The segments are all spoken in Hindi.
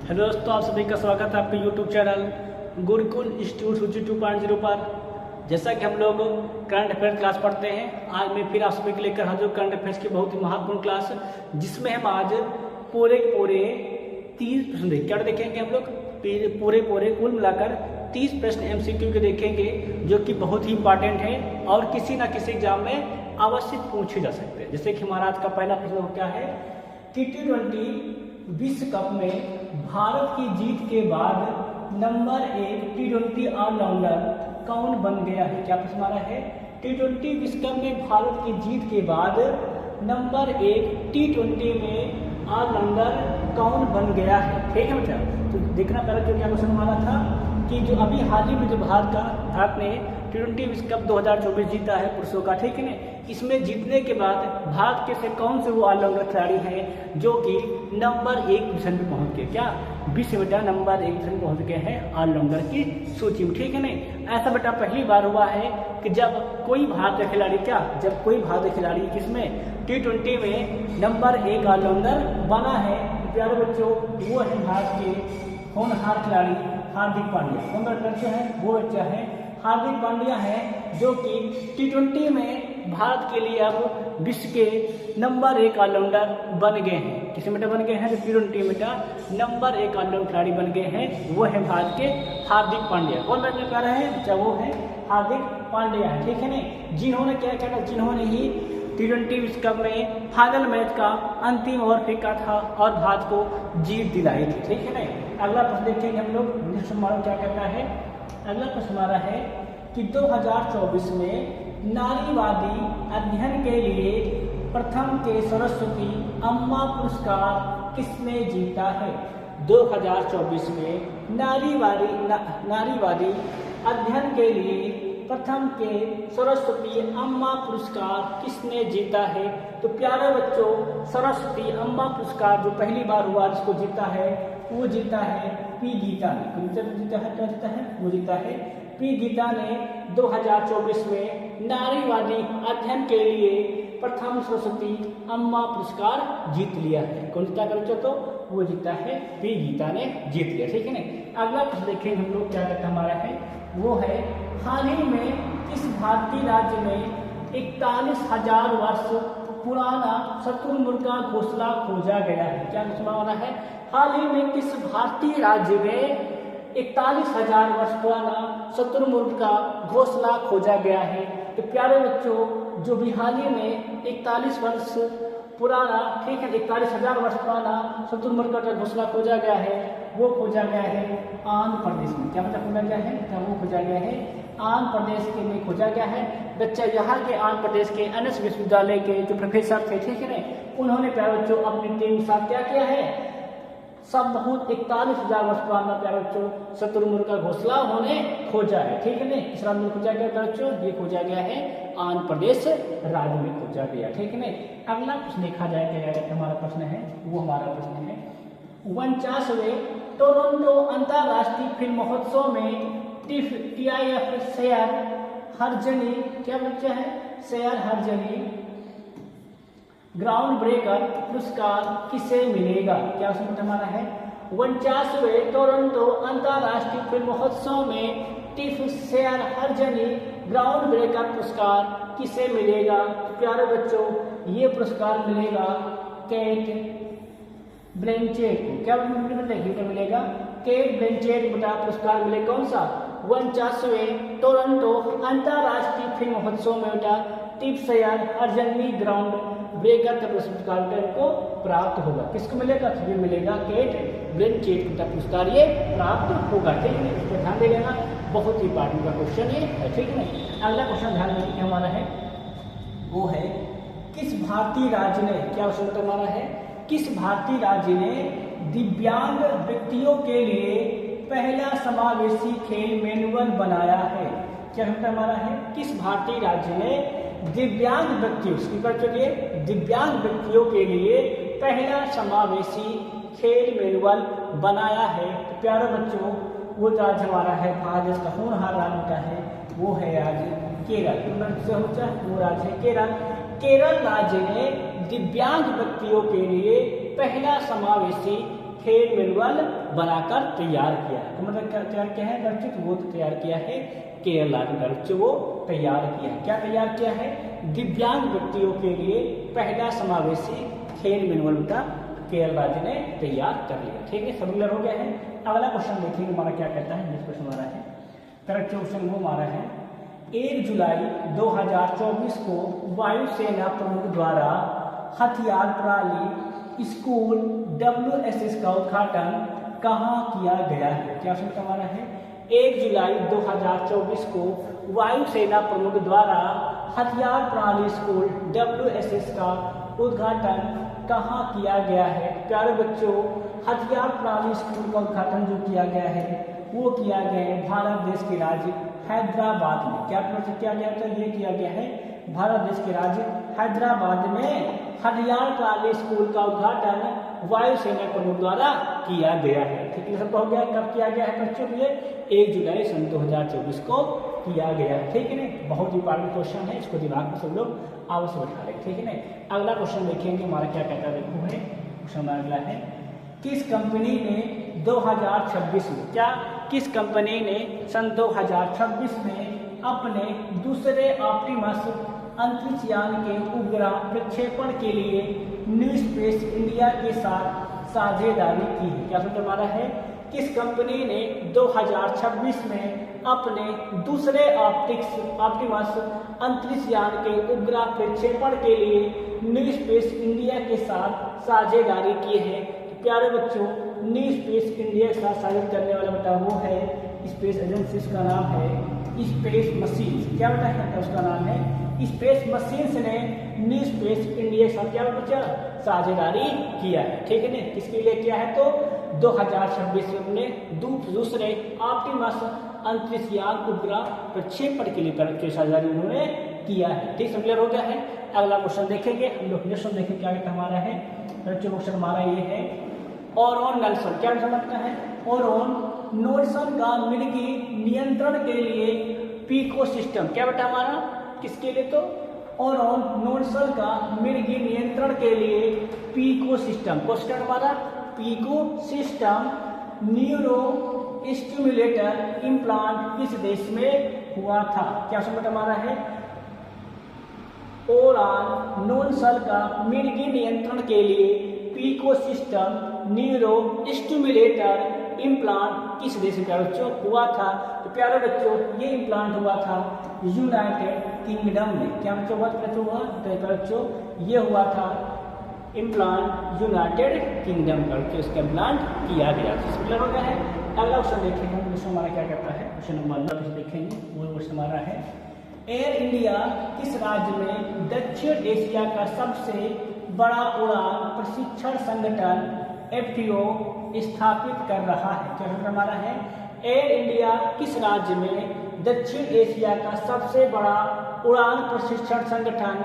हेलो दोस्तों, आप सभी का स्वागत है आपके यूट्यूब चैनल गुरुकुल इंस्टीट्यूट सूची 2.0 पर। जैसा कि हम लोग करंट अफेयर क्लास पढ़ते हैं, आज मैं फिर आप सभी के लेकर हाजिर करंट अफेयर्स की बहुत ही महत्वपूर्ण क्लास, जिसमें हम आज पूरे 30 प्रश्न क्या देखेंगे। हम लोग पूरे कुल मिलाकर 30 प्रश्न MCQ के देखेंगे, जो कि बहुत ही इंपॉर्टेंट है और किसी ना किसी एग्जाम में अवश्य पूछे जा सकते हैं। जैसे कि हमारा आज का पहला प्रश्न क्या है कि T20 विश्व कप में भारत की जीत के बाद नंबर 1 T20 ऑलराउंडर कौन बन गया है। क्या प्रश्न हमारा है, T20 विश्व कप में भारत की जीत के बाद नंबर 1 T20 में ऑलराउंडर कौन बन गया है। ठीक है बच्चा, तो देखना पहले जो क्या क्वेश्चन हमारा था कि जो अभी हाल ही में जो भारत ने T20 विश्व कप 2024 जीता है पुरुषों का, ठीक है ना। इसमें जीतने के बाद भारत के से कौन से वो ऑलराउंडर खिलाड़ी हैं जो कि नंबर 1 पोजीशन पे पहुंच गए। क्या विश्व बेटा नंबर 1 पोजीशन पहुंच गए हैं ऑलराउंडर की सूची में, ठीक है ना। ऐसा बेटा पहली बार हुआ है कि जब कोई भारतीय खिलाड़ी किसमें T20 में नंबर 1 ऑलराउंडर बना है। प्यारे बच्चों, वो है भारत के होनहार खिलाड़ी हार्दिक पांड्या। कौन बच्चे हैं, वो बच्चा है हार्दिक पांड्या है, जो कि T20 में भारत के लिए अब विश्व के नंबर 1 ऑलराउंडर बन गए हैं। किस बेटा बन गए हैं, तो T20 बेटा नंबर 1 ऑलराउंडर खिलाड़ी बन गए हैं, वो है भारत के हार्दिक पांड्या। कौन बैठने पा रहे हैं बच्चा, वो है हार्दिक पांड्या है, ठीक है ना। जिन्होंने क्या किया था, जिन्होंने ही T20 विश्व कप में फाइनल मैच का अंतिम ओवर फेंका था और भारत को जीत दिलाई थी, ठीक है ना। अगला प्रश्न देखेंगे हम लोग, नेक्स्ट हमारा क्या कहता है। अगला प्रश्न हमारा है कि 2024 में नारीवादी अध्ययन के लिए प्रथम के सरस्वती अम्मा पुरस्कार किसने जीता है। 2024 में नारीवादी अध्ययन के लिए प्रथम के सरस्वती अम्मा पुरस्कार किसने जीता है। तो प्यारे बच्चों, सरस्वती अम्मा पुरस्कार जो पहली बार हुआ जिसको जीता है, वो जीता है पी गीता ने। वो जीता है पी गीता ने 2024 में नारीवादी अध्ययन के लिए प्रथम सरस्वती अम्मा पुरस्कार जीत लिया है। कौन जीता कर बच्चों, तो वो जीता है पी गीता ने जीत लिया, ठीक है ना। अगला प्रश्न देखेंगे हम लोग, क्या कहता हमारा है, वो है हाल ही में किस भारतीय राज्य में 41,000 वर्ष पुराना शुतुरमुर्ग का घोंसला खोजा गया है। क्या हमारा है, हाल ही में किस भारतीय राज्य में 41,000 वर्ष पुराना शुतुरमुर्ग का घोंसला खोजा गया है। तो प्यारे बच्चों, जो भी हाल ही में 41 वर्ष पुराना, ठीक है, 41,000 वर्ष पुराना शुतुरमुर्ग का घोंसला खोजा गया है, वो खोजा गया है आंध्र प्रदेश में। क्या मतलब खोजा गया है, क्या वो खोजा गया है आंध्र प्रदेश के में खोजा गया है। बच्चा यहाँ के आंध्र प्रदेश के NS विश्वविद्यालय के जो प्रोफेसर थे, ठीक है ना, उन्होंने प्यारे बच्चों अपनी टीम के साथ क्या किया है, सब बहुत 41,000 वर्ष पुराना प्यारे बच्चों शुतुरमुर्ग का घोंसला उन्होंने खोजा है, ठीक है ना। किस राज्य में खोजा गया प्यारे बच्चों, ये खोजा गया है आंध्र प्रदेश राज्य में खोजा गया, ठीक है ना। अगला प्रश्न देखा जाए क्या हमारा प्रश्न है, वो हमारा प्रश्न है 49वें टोरंटो अंतर्राष्ट्रीय फिल्म महोत्सव में TIF शेयर हरजनी, क्या बच्चा है, शेयर हरजनी ग्राउंड ब्रेकर पुरस्कार किसे मिलेगा। क्या उसमें हमारा है, 49वें टोरंटो अंतर्राष्ट्रीय फिल्म महोत्सव में TIF शेयर हरजनी ग्राउंड ब्रेकर पुरस्कार किसे मिलेगा। प्यारे बच्चों, ये पुरस्कार मिलेगा केट ब्लैंचेट को। क्या मिलेगा, केट ब्लैंचेट को पुरस्कार मिलेगा। कौन सा, 49वें टोरंटो अंतर्राष्ट्रीय फिल्म महोत्सव में बेटा TIF शेयर हरजनी ग्राउंड ब्रेकर का पुरस्कार को प्राप्त होगा। किसको मिलेगा, तो ये मिलेगा केट ब्लैंचेट का पुरस्कार ये प्राप्त होगा, ठीक है। इस पर ध्यान दे लेना, बहुत ही इंपॉर्टेंट का क्वेश्चन ये है, ठीक है ना। अगला क्वेश्चन ध्यान देने हमारा है, वो है किस भारतीय राज्य ने, क्या क्वेश्चन हमारा है, किस भारतीय राज्य ने दिव्यांग व्यक्तियों के लिए पहला समावेशी खेल मैनुअल बनाया है। क्या हमारा है, किस भारतीय राज्य ने दिव्यांग व्यक्तियों के लिए पहला समावेशी खेल मैनुअल बनाया है। तो प्यारे बच्चों, वो राज्य हमारा है भारत देश का होनहार राज्य का है, वो है राज्य केरल। वो राज्य है केरल। केरल राज्य ने दिव्यांग व्यक्तियों के लिए पहला समावेशी खेल मैनुअल बनाकर तैयार किया है। तो मतलब क्या तैयार किया है बच्चों? तो वो तैयार किया है केरल राज्य में बच्चों वो तैयार किया है। क्या तैयार किया है? दिव्यांग व्यक्तियों के लिए पहला समावेशी खेल मैनुअल का केरल राज्य ने तैयार कर लिया। ठीक है, सब क्लियर हो गया है। अगला क्वेश्चन देखेंगे हमारा क्या कहता है। नेक्स्ट क्वेश्चन हमारा है, करेक्ट क्वेश्चन वो हमारा है 1 जुलाई 2024 को वायुसेना प्रमुख द्वारा हथियार प्रणाली स्कूल WSS का उद्घाटन कहाँ किया गया है? क्या क्वेश्चन हमारा है 1 जुलाई 2024 को वायुसेना प्रमुख द्वारा हथियार प्रणाली स्कूल WSS का उद्घाटन कहाँ किया गया है? प्यारे बच्चों, हथियार प्रणाली स्कूल का उद्घाटन जो किया गया है वो किया गया है भारत देश के राज्य हैदराबाद में। क्या किया गया? तो ये किया गया है भारत देश के राज्य हैदराबाद में हथियार प्रणाली स्कूल का उद्घाटन वायुसेना प्रमुख द्वारा किया गया है। ठीक है, सबको हो गया। कब किया गया है बच्चों? ये 1 जुलाई सन 2024 को किया गया है। ठीक है ना, बहुत इंपॉर्टेंट क्वेश्चन है, इसको दिमाग में सब लोग अवश्य बैठा लें। ठीक है ना, अगला क्वेश्चन देखेंगे हमारा क्या कहता है। देखो है क्वेश्चन अगला है, किस कंपनी ने 2026 में किस कंपनी ने सन 2026 में अपने दूसरे ऑप्टिमस अंतरिक्ष यान के उपग्रह प्रक्षेपण के लिए न्यू स्पेस इंडिया के साथ साझेदारी की है? क्या सूत्र हमारा है, किस कंपनी ने 2026 में अपने दूसरे ऑप्टिमस अंतरिक्ष यान के उपग्रह प्रक्षेपण के लिए न्यू स्पेस इंडिया के साथ साझेदारी की है? तो प्यारे बच्चों, न्यू स्पेस इंडिया के साथ साझेदारी करने वाला बेटा वो है स्पेस एजेंसी, उसका नाम है स्पेस मशीन्स। क्या बेटा है? उसका नाम है स्पेस मशीन्स ने न्यू स्पेस इंडिया के साथ क्या बच्चा साझेदारी किया है। ठीक है ना, किसके लिए किया है? तो 2026 में दूसरे ऑप्टिमस अंतरिक्ष यान उपग्रह प्रक्षेपण के लिए साझेदारी उन्होंने किया है। ठीक, क्लियर हो गया है। अगला क्वेश्चन देखेंगे हम लोग। क्वेश्चन देखेंगे क्या कहता हमारा है। क्वेश्चन हमारा ये है, ओरोन नल्सन। क्या समझता है? ओरोन नोल्सन का मृगी नियंत्रण के लिए पीको सिस्टम। क्या बेटा हमारा? किसके लिए? तो ओरोन नोल्सन का मृगी नियंत्रण के लिए पीको सिस्टम। क्वेश्चन हमारा pico system neuro stimulator implant किस देश में हुआ था? क्या समझ हमारा है, ओरान नोल्सन का मृगी नियंत्रण के लिए pico system neuro stimulator implant किस देश में बच्चों हुआ था? तो प्यारे बच्चों, ये इम्प्लांट हुआ था यूनाइटेड किंगडम में। क्या बच्चों हुआ? तो बच्चों ये हुआ था इम्प्लांट यूनाइटेड किंगडम करके उसका इम्प्लांट किया गया। क्लियर हो गया है। अगला क्वेश्चन देखेंगे हम। क्वेश्चन हमारा क्या कहता है? क्वेश्चन नंबर देखेंगे, वो क्वेश्चन हमारा है, एयर इंडिया किस राज्य में दक्षिण एशिया का सबसे बड़ा उड़ान प्रशिक्षण संगठन FTO स्थापित कर रहा है? क्या हमारा है, एयर इंडिया किस राज्य में दक्षिण एशिया का सबसे बड़ा उड़ान प्रशिक्षण संगठन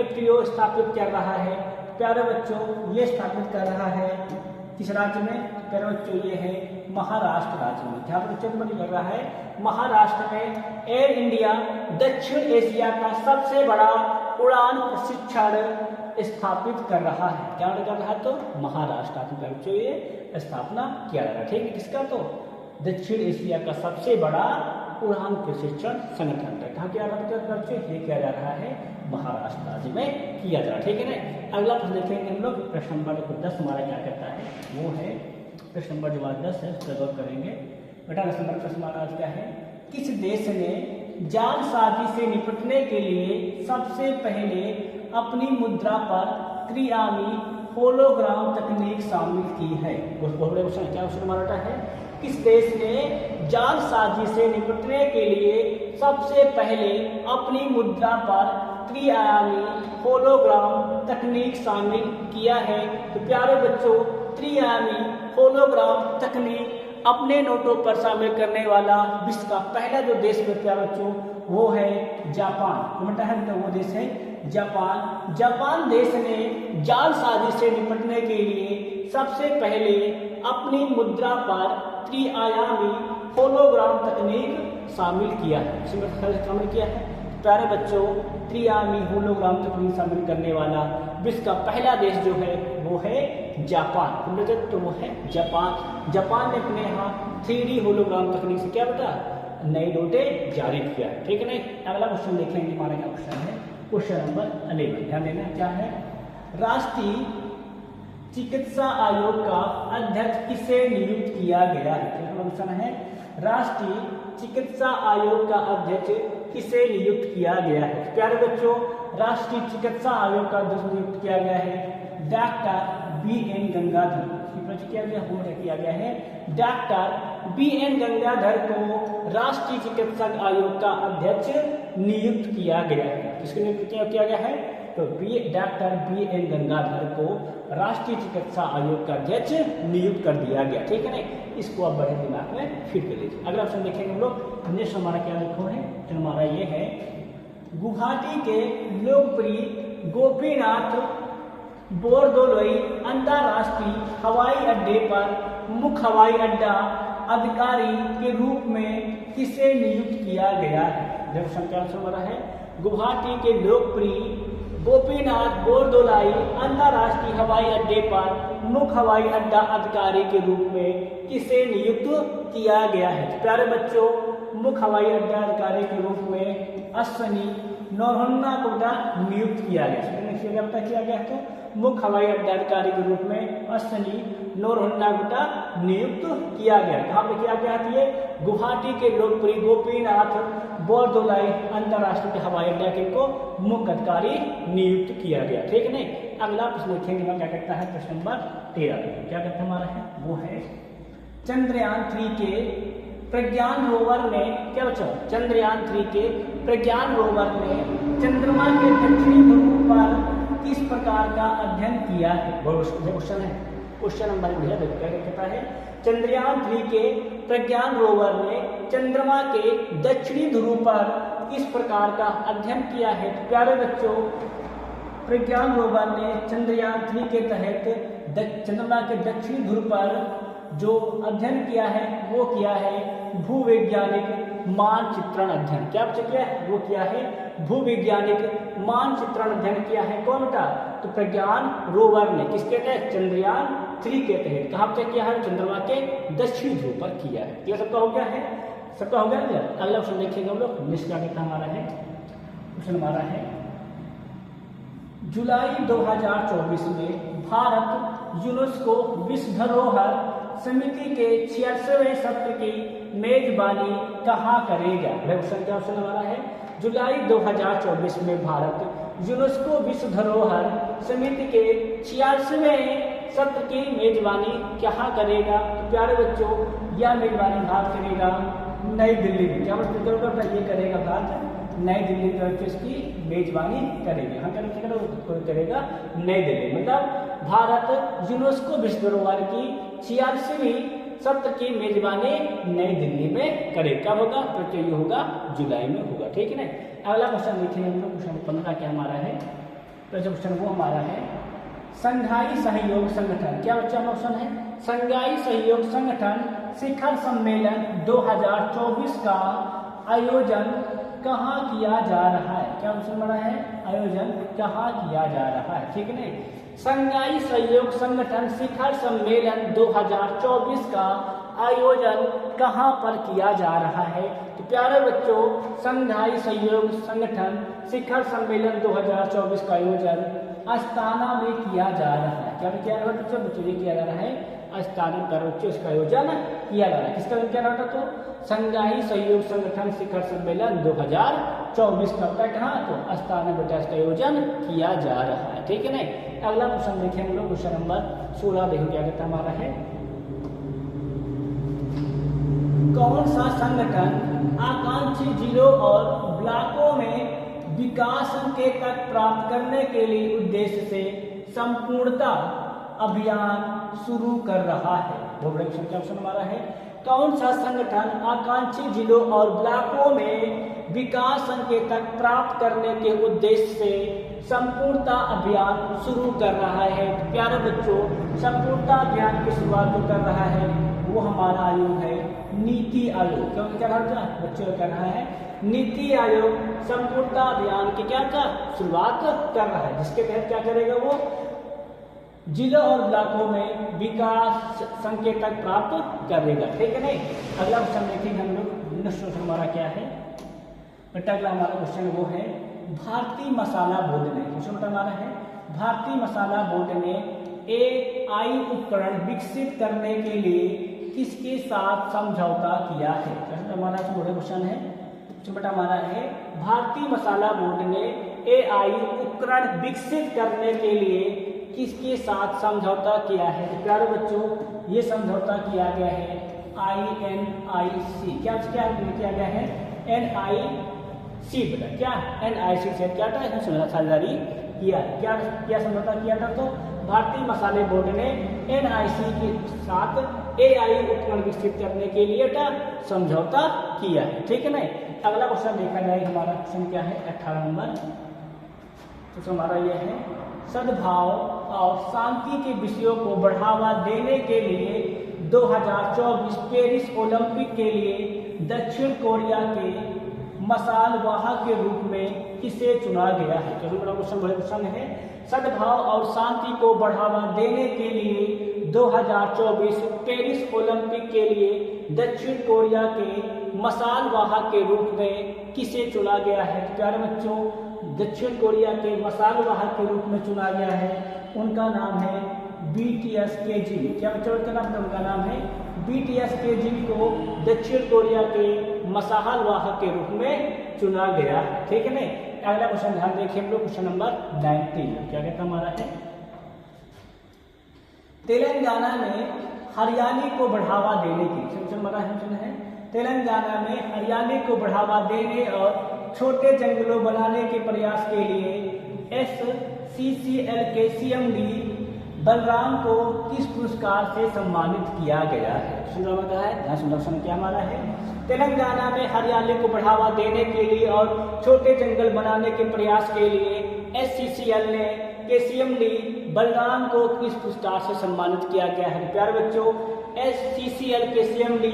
FTO स्थापित कर रहा है? प्यारे बच्चों, ये स्थापित कर रहा है किस राज्य में? प्यारे बच्चों, ये है महाराष्ट्र राज्य में। जहाँ पर बच्चों को कर रहा है महाराष्ट्र में एयर इंडिया दक्षिण एशिया का सबसे बड़ा उड़ान प्रशिक्षण स्थापित कर रहा है। क्या कर रहा है? तो महाराष्ट्र में बच्चों ये स्थापना किया जा रहा है। ठीक है, किसका? तो दक्षिण एशिया का सबसे बड़ा उड़ान प्रशिक्षण संगठन है। कहाँ किया जा रहा है बच्चों? ये किया जा रहा है महाराष्ट्र राज्य में किया जा रहा है। ठीक है ना, अगला प्रश्न देखेंगे हम लोग। प्रश्न नंबर 10 हमारा क्या कहता है? वो है प्रश्न नंबर जो 10 है उसका गौर करेंगे। बेटा प्रश्न हमारा आज क्या है, किस देश ने जालसाजी से निपटने के लिए सबसे पहले अपनी मुद्रा पर त्रिआयामी होलोग्राम तकनीक शामिल की है? क्या हमारा है, किस देश ने जालसाजी से निपटने के लिए सबसे पहले अपनी मुद्रा पर त्रिआयामी होलोग्राम तकनीक शामिल किया है? तो प्यारे बच्चों, त्रिआयामी होलोग्राम तकनीक अपने नोटों पर शामिल करने वाला विश्व का पहला जो देश है प्यारे बच्चों वो है जापान। बेटा है तो वो देश है जापान। जापान देश ने जालसाजी से निपटने के लिए सबसे पहले अपनी मुद्रा पर त्रिआयामी होलोग्राम तकनीक शामिल किया है। शामिल किया है। प्यारे बच्चों, त्रिआयामी होलोग्राम तकनीक शामिल करने वाला विश्व का पहला देश जो है वो है जापान। तो वो है जापान। जापान ने अपने यहाँ 3D होलोग्राम तकनीक से क्या बता नई नोटें जारी किया है। ठीक है नहीं। अगला क्वेश्चन देखेंगे, हमारा क्या क्वेश्चन है, क्वेश्चन नंबर 11। ध्यान देना क्या है, राष्ट्रीय चिकित्सा आयोग का अध्यक्ष किसे नियुक्त किया गया है। क्वेश्चन है, राष्ट्रीय चिकित्सा आयोग का अध्यक्ष किसे नियुक्त किया गया है। प्यारे बच्चों, राष्ट्रीय चिकित्सा आयोग का अध्यक्ष नियुक्त किया गया है डॉक्टर BN गंगाधर। किया गया है डॉक्टर BN गंगाधर को राष्ट्रीय चिकित्सा आयोग का अध्यक्ष नियुक्त किया गया है। किसको नियुक्त किया गया है, तो डॉक्टर BN गंगाधर को राष्ट्रीय चिकित्सा आयोग का अध्यक्ष नियुक्त कर दिया गया। ठीक है ना, इसको आप बड़े दिमाग में फिट कर लीजिए। अगला ऑप्शन देखेंगे हम लोग, नेक्स्ट हमारा क्या लिखो है, तो हमारा ये है गुवाहाटी के लोकप्रिय गोपीनाथ बोरदोलोई अंतरराष्ट्रीय हवाई अड्डे पर मुख्य हवाई अड्डा अधिकारी के रूप में किसे नियुक्त किया गया है। देखो संख्या हमारा है, गुवाहाटी के लोकप्रिय गोपीनाथ बोरदोलाई अंतरराष्ट्रीय हवाई अड्डे पर मुख्य हवाई अड्डा अधिकारी के रूप में किसे नियुक्त किया गया है। प्यारे बच्चों, मुख्य हवाई अड्डा अधिकारी के रूप में अश्विनी नौरहन्ना को नियुक्त किया गया। किया गया तो मुख्य हवाई अड्डा अधिकारी के रूप में अश्विनी नौरहन्ना को नियुक्त किया गया। कहाँ पे किया गया है, गुवाहाटी के लोकप्रिय गोपीनाथ बोरदोलाई अंतरराष्ट्रीय हवाई अड्डा के को मुख्य अधिकारी नियुक्त किया गया। ठीक है नहीं। अगला प्रश्न देखेंगे, क्या कहता है, प्रश्न नंबर 13। क्या कहता है हमारा है, वो है चंद्रयान 3 के प्रज्ञान रोवर ने, क्या बच्चा, चंद्रयान 3 के प्रज्ञान रोवर ने चंद्रमा के दक्षिणी ध्रुव पर किस प्रकार का अध्ययन किया है। क्वेश्चन है, क्वेश्चन नंबर बढ़िया क्या कहता है, चंद्रयान 3 के प्रज्ञान रोवर ने चंद्रमा के दक्षिणी ध्रुव पर किस प्रकार का अध्ययन किया है। प्यारे बच्चों, प्रज्ञान रोवर ने चंद्रयान 3 के तहत चंद्रमा के दक्षिणी ध्रुव पर जो अध्ययन किया है वो किया है भूवैज्ञानिक मानचित्रण अध्ययन। क्या किया है, वो किया है भूवैज्ञानिक मानचित्रण अध्ययन किया है। कौन बेटा, तो प्रज्ञान रोवर ने किसके तहत, चंद्रयान 3 के तहत। कहाँ पे किया है, चंद्रमा के दक्षिणी ध्रुव पर किया है। यह सबका हो गया है, सबका हो गया। अगला क्वेश्चन देखिएगा हम लोग, नेक्स्ट क्या कहता हमारा है, क्वेश्चन हमारा है जुलाई 2024 में भारत यूनेस्को विश्व धरोहर समिति के 66वें सत्र की मेजबानी कहाँ करेगा। क्वेश्चन क्या ऑप्शन हमारा है, जुलाई 2024 में भारत यूनेस्को विश्व धरोहर समिति के 86वें सत्र की मेजबानी कहाँ करेगा। तो प्यारे बच्चों, यह मेजबानी भारत करेगा नई दिल्ली में। क्या मतलब ये करेगा, भारत नई दिल्ली में इसकी मेजबानी करेगा। हम करेगा नई दिल्ली, मतलब भारत यूनेस्को विश्व धरोहर की 86वीं सत्र की मेजबानी नई दिल्ली में करेगा। कब होगा, तो ये होगा जुलाई में होगा। ठीक है ना। अगला क्वेश्चन देखेंगे हम लोग, क्वेश्चन 15 क्या हमारा है, तो जो क्वेश्चन वो हमारा है संघाई सहयोग संगठन। क्या बच्चा ऑप्शन है, संघाई सहयोग संगठन शिखर सम्मेलन 2024 का आयोजन कहाँ किया जा रहा है। क्या ऑप्शन बड़ा है, आयोजन कहाँ किया जा रहा है। ठीक है नहीं। संघाई सहयोग संगठन शिखर सम्मेलन 2024 का आयोजन कहाँ पर किया जा रहा है। तो प्यारे बच्चों, संघाई सहयोग संगठन शिखर सम्मेलन 2024 का आयोजन अस्ताना में किया जा रहा है। क्या किया जा रहा है बच्चों, ये किया जा रहा है अस्ताना पर बच्चों इसका आयोजन किया जा रहा है। किसका क्या रहा था, तो संघाई सहयोग संगठन शिखर सम्मेलन 2024 का कहाँ, तो अस्ताना बेटा इसका आयोजन किया जा रहा है। ठीक है नहीं। अगला क्वेश्चन देखें हम लोग, क्वेश्चन नंबर 16 देखो क्या कहता हमारा है, कौन सा संगठन आकांक्षी जिलों और ब्लॉकों में विकास संकेतक प्राप्त करने के लिए उद्देश्य से संपूर्णता अभियान शुरू कर रहा है। ऑप्शन हमारा है, कौन सा संगठन आकांक्षी जिलों और ब्लॉकों में विकास संकेतक प्राप्त करने के उद्देश्य से संपूर्णता अभियान शुरू कर रहा है। प्यारे बच्चों, संपूर्णता अभियान की शुरुआत जो कर रहा है वो हमारा आयोग है नीति आयोग। क्यों क्या रहा है बच्चों, कर रहा है नीति आयोग संपूर्णता अभियान की क्या का शुरुआत कर रहा है, जिसके तहत क्या करेगा वो जिलों और ब्लॉकों में विकास संकेतक प्राप्त करेगा। ठीक है नहीं। अगला क्वेश्चन देखेंगे हम लोग। नेक्स्ट क्वेश्चन हमारा क्या है बेटा, अगला हमारा क्वेश्चन वो है भारतीय मसाला बोर्ड ने, क्वेश्चन हमारा है भारतीय मसाला बोर्ड ने AI उपकरण विकसित करने के लिए किसके साथ समझौता किया है। हमारा बड़ा क्वेश्चन है, बेटा हमारा है भारतीय मसाला बोर्ड ने AI उपकरण विकसित करने के लिए किसके साथ समझौता किया है। तो प्यारे बच्चों ये समझौता किया गया है INIC, क्या किया गया है NIC बेटा, क्या NIC से क्या था साझेदारी किया, क्या समझौता किया था। तो भारतीय मसाले बोर्ड ने NIC के साथ AI उपकरण विकसित करने के लिए समझौता किया है। ठीक है ना। अगला क्वेश्चन देखा जाए हमारा क्वेश्चन क्या है 18 नंबर। तो हमारा यह है सद्भाव और शांति के विषयों को बढ़ावा देने के लिए 2024 पेरिस ओलंपिक के लिए दक्षिण कोरिया के मसाल वाहक के रूप में किसे चुना गया है। तो बड़ा क्वेश्चन है सद्भाव और शांति को बढ़ावा देने के लिए 2024 पेरिस ओलंपिक के लिए दक्षिण कोरिया के मसाल वाहक के रूप में किसे चुना गया है। प्यारे बच्चों दक्षिण कोरिया के मसाल वाहक के रूप में चुना गया है, उनका नाम है BTS KGB। क्या बच्चों का नाम, उनका नाम है BTS KGB को दक्षिण कोरिया के मसाल वाहक के रूप में चुना गया। ठीक है नहीं। अगला क्वेश्चन ध्यान देखिए हम लोग, क्वेश्चन नंबर 19 क्या कहता हमारा है तेलंगाना में हरियाली को बढ़ावा देने की, हमारा है तेलंगाना में हरियाली को बढ़ावा देने और छोटे जंगलों बनाने के प्रयास के लिए SCCL के CMD बलराम को किस पुरस्कार से सम्मानित किया गया है। सुन क्या हमारा है तेलंगाना में हरियाली को बढ़ावा देने के लिए और छोटे जंगल बनाने के प्रयास के लिए SCCL के CMD बलराम को किस पुरस्कार से सम्मानित किया गया है। प्यारे बच्चों SCCL के CMD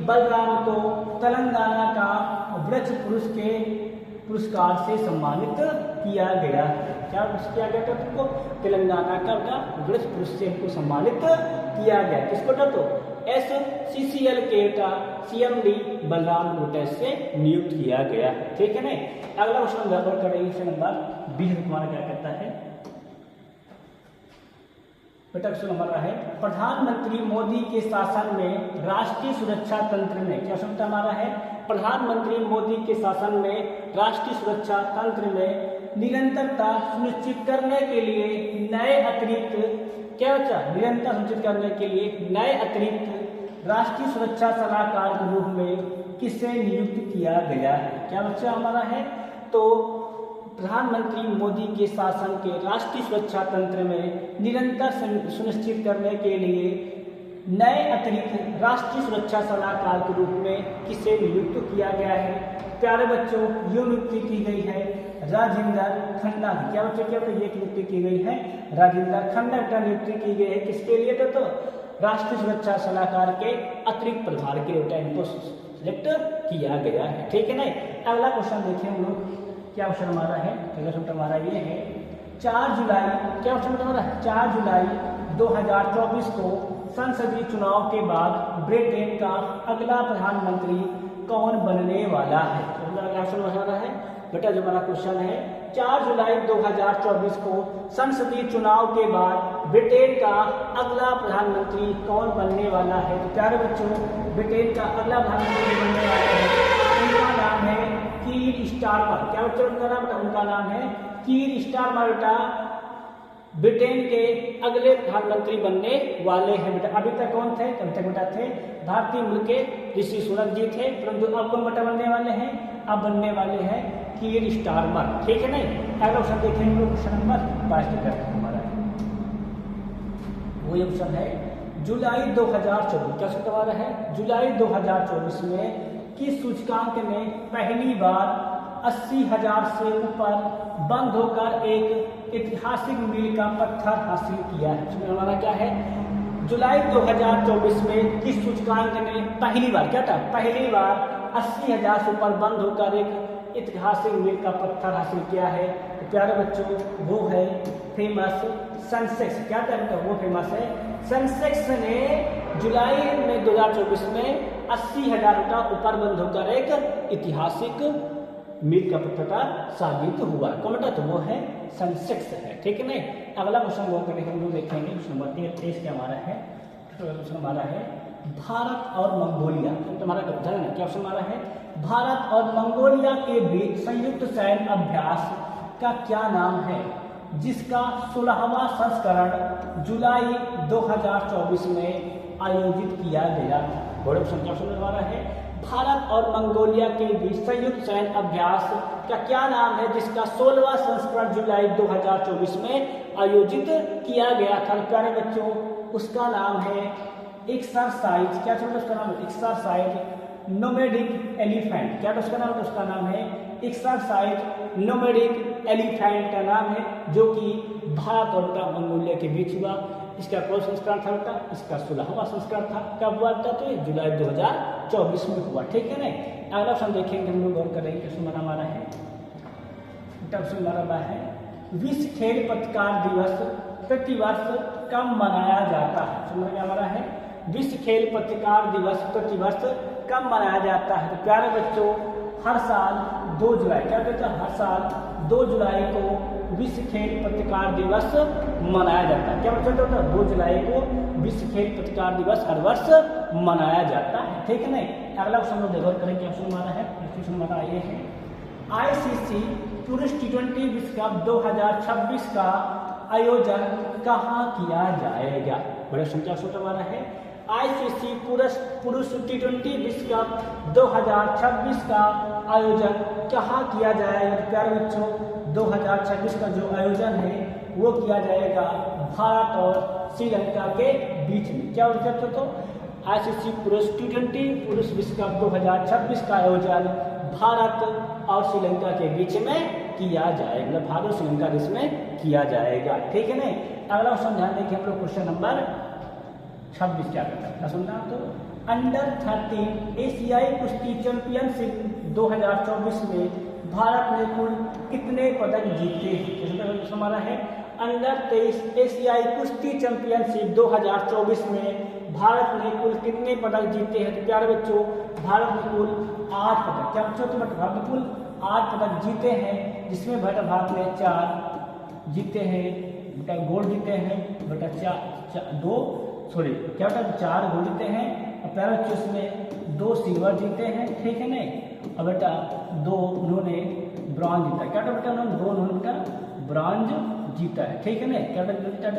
बलराम को तेलंगाना का वृक्ष पुरुष के पुरस्कार से सम्मानित किया गया है। क्या किया गया था तुमको, तेलंगाना का वृक्ष पुरुष से इनको सम्मानित किया गया। किसको तो SCCL के CMD बलराम को से नियुक्त किया गया। ठीक है ना। अगला क्वेश्चन गड़बड़ कर रही है नंबर 20 तुम्हारा क्या कहता है बेटा, क्वेश्चन हमारा है प्रधानमंत्री मोदी के शासन में राष्ट्रीय सुरक्षा तंत्र में, क्या सुनता हमारा है प्रधानमंत्री मोदी के शासन में राष्ट्रीय सुरक्षा तंत्र में निरंतरता सुनिश्चित करने के लिए नए अतिरिक्त निरंतर सुनिश्चित करने के लिए नए अतिरिक्त राष्ट्रीय सुरक्षा सलाहकार के रूप में किसे नियुक्त किया गया है। क्या बच्चा हमारा है तो प्रधानमंत्री मोदी के शासन के राष्ट्रीय सुरक्षा तंत्र में निरंतर सुनिश्चित करने के लिए नए अतिरिक्त राष्ट्रीय सुरक्षा सलाहकार के रूप में किसे नियुक्त किया गया है। प्यारे बच्चों ये नियुक्ति की गई है राजेंद्र खन्ना की। क्या बच्चों क्या ये नियुक्ति की गई है राजेंद्र खन्ना का नियुक्ति की गई है। किसके लिए तो राष्ट्रीय सुरक्षा सलाहकार के अतिरिक्त प्रभार के लिए इनको सिलेक्ट किया गया है। ठीक है ना। अगला क्वेश्चन देखें हम लोग, क्या क्वेश्चन हमारा है अगला क्वेश्चन हमारा ये है 4 जुलाई, क्या क्वेश्चन हमारा 4 जुलाई 2024 को संसदीय चुनाव के बाद ब्रिटेन का अगला प्रधानमंत्री कौन बनने वाला है। तो है बेटा जो हमारा क्वेश्चन है 4 जुलाई 2024 को संसदीय चुनाव के बाद ब्रिटेन का अगला प्रधानमंत्री कौन बनने वाला है। तो प्यारे बच्चों ब्रिटेन का अगला प्रधानमंत्री बनने वाला है, उनका नाम है कीर स्टारमर। क्या बच्चों उनका नाम, उनका नाम है कीर स्टारमर। बेटा ब्रिटेन के अगले प्रधानमंत्री बनने वाले हैं। बेटा अभी तक कौन थे, अभी तक बेटा थे भारतीय मूल के ऋषि सुनक जी थे, परंतु अब कौन बेटा बनने वाले हैं, अब बनने वाले हैं कीर स्टारमर। ठीक है नहीं। अगला क्वेश्चन देखेंगे क्वेश्चन नंबर 22 हमारा वो क्वेश्चन है जुलाई 2024, क्या हमारा है जुलाई 2024 में किस सूचकांक ने पहली बार 80,000 से ऊपर बंद होकर एक ऐतिहासिक मील का पत्थर हासिल किया है। हमारा क्या है जुलाई 2024 में किस सूचकांक ने पहली बार क्या था, पहली बार 80,000 से ऊपर बंद होकर एक ऐतिहासिक मील का पत्थर हासिल किया है। तो प्यारे बच्चों वो है फेमस सेंसेक्स। क्या कहते हैं वो फेमस है सेंसेक्स ने जुलाई में 2024 में 80,000 का ऊपर बंद होकर एक ऐतिहासिक मील का पत्थर साबित हुआ। कौन तो वो है सेंसेक्स है। ठीक है नहीं। अगला क्वेश्चन वो करेंगे हम लोग देखेंगे क्वेश्चन नंबर 23 क्या हमारा है। क्वेश्चन हमारा है भारत और मंगोलिया। तुम्हारा ध्यान है क्या क्वेश्चन हमारा है भारत और मंगोलिया के बीच संयुक्त सैन्य अभ्यास का क्या नाम है जिसका 16वां संस्करण जुलाई 2024 में आयोजित किया गया था। बड़े क्वेश्चन हमारा है भारत और मंगोलिया के बीच संयुक्त सैन्य अभ्यास का क्या नाम है जिसका 16वां संस्करण जुलाई 2024 में आयोजित किया गया था। प्यारे बच्चों उसका नाम है एक्सरसाइज। क्या चलो उसका नाम है एक्सरसाइज नोमैडिक एलिफेंट। क्या उसका नाम है उसका नाम है एक्सरसाइज नोमैडिक एलिफेंट का नाम है जो कि भारत और मंगोलिया के बीच हुआ। इसका कौन संस्करण था इसका 16वां संस्करण था। कब हुआ था तो जुलाई 2024 में हुआ। ठीक है नहीं। अगला ऑप्शन देखेंगे हम लोग गौर करेंगे क्वेश्चन हमारा है क्वेश्चन हमारा है विश्व खेल पत्रकार दिवस प्रतिवर्ष कब मनाया जाता है। समझ में हमारा है विश्व खेल पत्रकार दिवस प्रतिवर्ष कब मनाया जाता है। तो प्यारे बच्चों हर साल 2 जुलाई क्या कहते हैं हर साल 2 जुलाई को विश्व खेल पत्रकार दिवस मनाया जाता है। क्या बच्चों 2 जुलाई को विश्व खेल पत्रकार दिवस हर वर्ष मनाया जाता है। ठीक है नहीं। अगला क्वेश्चन लोग देखो करेंगे क्वेश्चन हमारा है क्वेश्चन हमारा ये है ICC पुरुष T20 विश्व कप 2026 का आयोजन कहाँ किया जाएगा। बड़े संख्या सूत्र हमारा है ICC पुरुष T20 विश्व कप 2026 का आयोजन कहाँ किया जाएगा। प्यारे बच्चों 2026 का जो आयोजन है वो किया जाएगा भारत और श्रीलंका के बीच में। क्या बोलते तो ICC पुरुष T20 पुरुष विश्व कप 2026 का आयोजन भारत और श्रीलंका के बीच में किया जाएगा। मतलब भारत और श्रीलंका देश में किया जाएगा। ठीक है नहीं। अगला क्वेश्चन ध्यान देखिए हम लोग क्वेश्चन नंबर 26 क्या करता है सुनना तो अंडर 13 एशियाई कुश्ती चैंपियनशिप 2024 में भारत ने कुल कितने पदक जीते। हमारा है अंडर 23 एशियाई कुश्ती चैंपियनशिप 2024 में भारत ने कुल कितने पदक जीते हैं। तो प्यारे बच्चों भारत ने कुल 8 पदक क्या बच्चों तो भारत ने कुल 8 पदक जीते हैं जिसमें भारत ने 4 जीते हैं बेटा गोल्ड जीते हैं बेटा 4 गोल्ड जीते हैं और प्यारे बच्चों इसमें 2 सिल्वर जीते हैं। ठीक है नहीं। और बेटा 2 उन्होंने ब्रॉन्ज जीता। क्या बेटा उन्होंने बेटा ब्रॉन्ज जीता है। ठीक है नहीं। क्या बेटा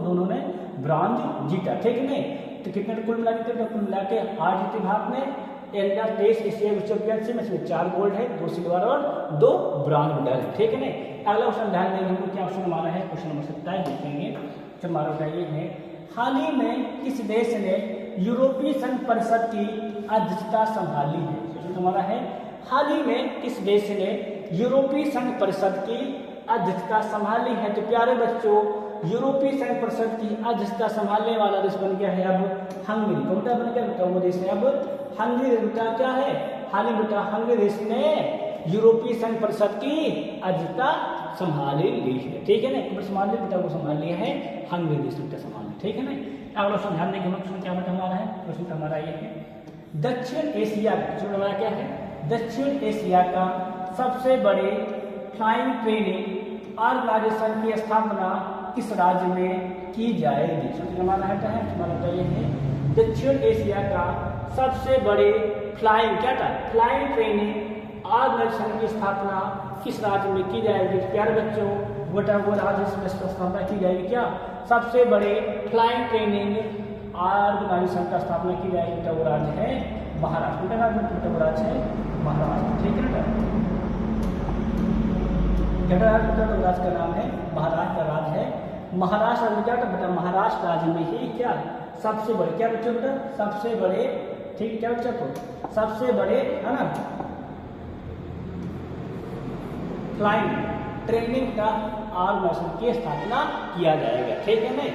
दोनों ने ब्रॉन्ज जीता। ठीक है नहीं। तो कितने कुल मिला के कुल मिला के 8 जीते भारत ने अंडर 23 एशियाई चैंपियनशिप में इसमें 4 गोल्ड है 2 सिल्वर और 2 ब्रॉन्ज मेडल है। ठीक है नहीं। अगला क्वेश्चन ध्यान देंगे हम लोग क्या क्वेश्चन हमारा है क्वेश्चन नंबर 27 देखेंगे। तो हमारा ये है हाल ही में किस देश ने यूरोपीय संघ परिषद की अध्यक्षता संभाली है। तो हमारा है हाल ही में किस देश ने यूरोपीय संघ परिषद की अध्यक्षता संभाली है। तो प्यारे बच्चों यूरोपीय संघ परिषद की अध्यक्षता संभालने वाला देश बन गया है अब हंगरी। कौन सा बन गया बेटा वो देश है अब हंगरी। बेटा क्या है हाल ही बेटा हंगरी देश ने यूरोपीय संघ परिषद की अध्यक्षता संभाल ली है। ठीक है ना। संभाल लिया बेटा वो संभाल लिया है हंगरी देश ने संभाल लिया। ठीक है ना। अगला क्वेश्चन ध्यान देंगे क्वेश्चन क्या बेटा हमारा है क्वेश्चन हमारा ये है दक्षिण एशिया हमारा क्या है दक्षिण एशिया का सबसे बड़े फ्लाइंग ट्रेनिंग ऑर्गेनाइजेशन की स्थापना किस राज्य में की जाएगी। हमारा है हमारा ये है दक्षिण एशिया का सबसे बड़े फ्लाइंग क्या था फ्लाइंग ट्रेनिंग ऑर्गेनाइजेशन की स्थापना किस राज्य में की जाएगी। प्यारे बच्चों बेटा वो राज्य में स्थापना की जाएगी क्या सबसे बड़े फ्लाइंग ट्रेनिंग ऑर्गेनाइजेशन का स्थापना की जाएगी। बेटा वो राज्य है महाराष्ट्र। बेटा वो राज्य है महाराष्ट्र। ठीक है बेटा राज्य का नाम है महाराष्ट्र का राज्य है महाराष्ट्र। क्या बेटा महाराष्ट्र राज्य में ही क्या सबसे बड़े क्या बच्चों बेटा सबसे बड़े ठीक क्या बच्चों को सबसे बड़े है ना फ्लाइंग ट्रेनिंग का ऑर्गेनाइजेशन की स्थापना किया जाएगा। ठीक है नहीं।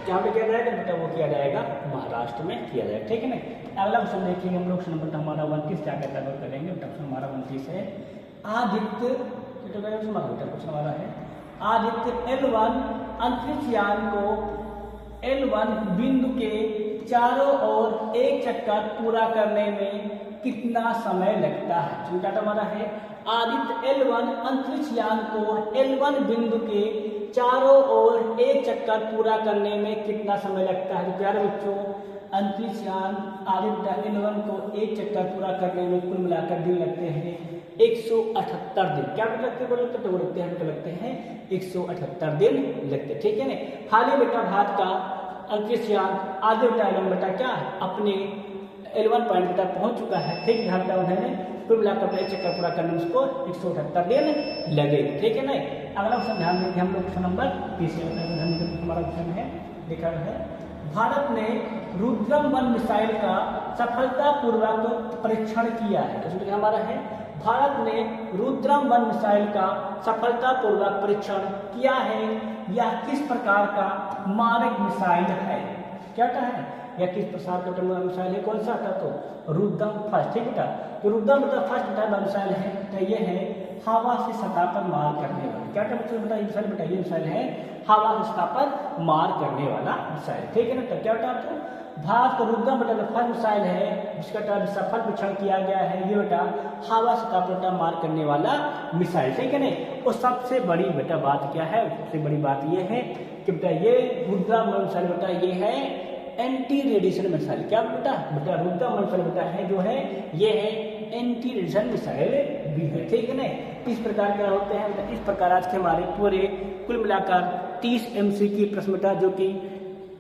क्या पे किया जाएगा बेटा, वो किया जाएगा महाराष्ट्र में किया जाएगा, ठीक है ना। अगला क्वेश्चन देखिए हम लोग, क्वेश्चन नंबर हमारा 29 क्या कहता है करेंगे बेटा, हमारा 29 है आदित्य, क्वेश्चन हमारा है आदित्य L1 अंतरिक्ष यान को L1 बिंदु के चारों ओर एक चक्कर पूरा करने में कितना समय लगता है। जो डाटा हमारा है आदित्य L1 अंतरिक्ष यान को L1 बिंदु के चारों ओर एक चक्कर पूरा करने में कितना समय लगता है। तो प्यारे बच्चों, अंतरिक्ष यान आदित्य L1 को एक चक्कर पूरा करने में कुल मिलाकर दिन लगते हैं 178 दिन। क्या लगते हैं बोलते तो लगते हैं हमको लगते हैं 178 दिन लगते हैं, ठीक है ना। हाल ही बेटा भारत का अंतरिक्ष यान आदित्य L1 बेटा क्या अपने L1 पॉइंट बेटा पहुंच चुका है, ठीक है। उन्होंने कुल मिलाकर एक चक्कर पूरा करने में उसको 178 दिन लगेगा, ठीक है ना। अगला क्वेश्चन ध्यान देंगे हम लोग, क्वेश्चन नंबर 30 हमारा क्वेश्चन है, लिखा है भारत ने रुद्रम 1 मिसाइल का सफलतापूर्वक परीक्षण किया है। तो हमारा है भारत ने रुद्रम 1 मिसाइल का सफलतापूर्वक परीक्षण किया है। यह किस प्रकार का मारक मिसाइल है। क्या है या किस प्रकार का मिसाइल है, कौन सा था तो रुद्रम फर्स्ट, ठीक बेटा। तो रुद्रम मतलब फर्स्ट बेटा मिसाइल है, तो ये है हवा से सतह पर मार करने वाला। क्या मतलब बेटा ये मिसाइल, बेटा ये मिसाइल है हवा से सतह पर मार करने वाला मिसाइल, ठीक है ना। तो क्या बेटा तो भारत का रुद्रम बेटा फर्स्ट मिसाइल है जिसका सफल परीक्षण किया गया है, ये बेटा हवा से सतह पर मार करने वाला मिसाइल, ठीक है ना। और सबसे बड़ी बेटा बात क्या है, सबसे बड़ी बात ये है कि बेटा ये रुद्रम मिसाइल बेटा ये है एंटी रेडिएशन मिसाइल। क्या बेटा बेटा रुद्रम मिसाइल बेटा है जो है ये है एंटी रेडिएशन मिसाइल भी है, ठीक है ना। इस प्रकार क्या होते हैं, इस प्रकार आज के हमारे पूरे कुल मिलाकर 30 MCQ प्रश्न बेटा जो कि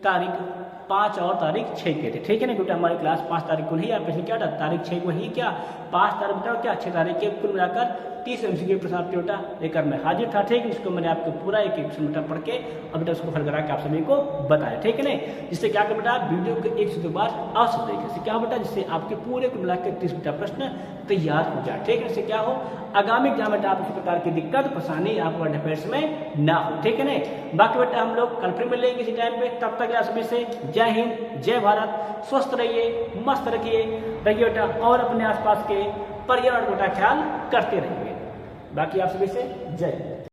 तारीख 5 और तारीख 6 के थे, ठीक है ना बेटा। हमारी क्लास 5 तारीख को नहीं, आप पिछले क्या था तारीख 6 को ही, क्या 5 तारीख बेटा क्या 6 तारीख के कुल मिलाकर 30 MCQ प्रश्न आपके बेटा लेकर मैं हाजिर था, ठीक है। इसको मैंने आपको पूरा एक क्वेश्चन बेटा पढ़ के और बेटा उसको हल करा के आप सभी को बताया, ठीक है ना। जिससे क्या कर बेटा वीडियो के 1 से 2 बार अवश्य देखें, इससे क्या बेटा जिससे आपके पूरे कुल मिलाकर 30 बेटा प्रश्न तैयार हो जाए, ठीक है। इससे क्या हो आगामी एग्जाम बेटा आप इसी प्रकार की दिक्कत परेशानी आपको करंट अफेयर्स में ना हो, ठीक है ना। बाकी बेटा हम लोग कल फिर मिलेंगे इसी टाइम पे, तब तक आप सभी से जय हिंद जय भारत, स्वस्थ रहिए, मस्त रखिए बेटा और अपने आसपास के पर्यावरण बेटा ख्याल करते रहिए। बाकी आप सभी से जय।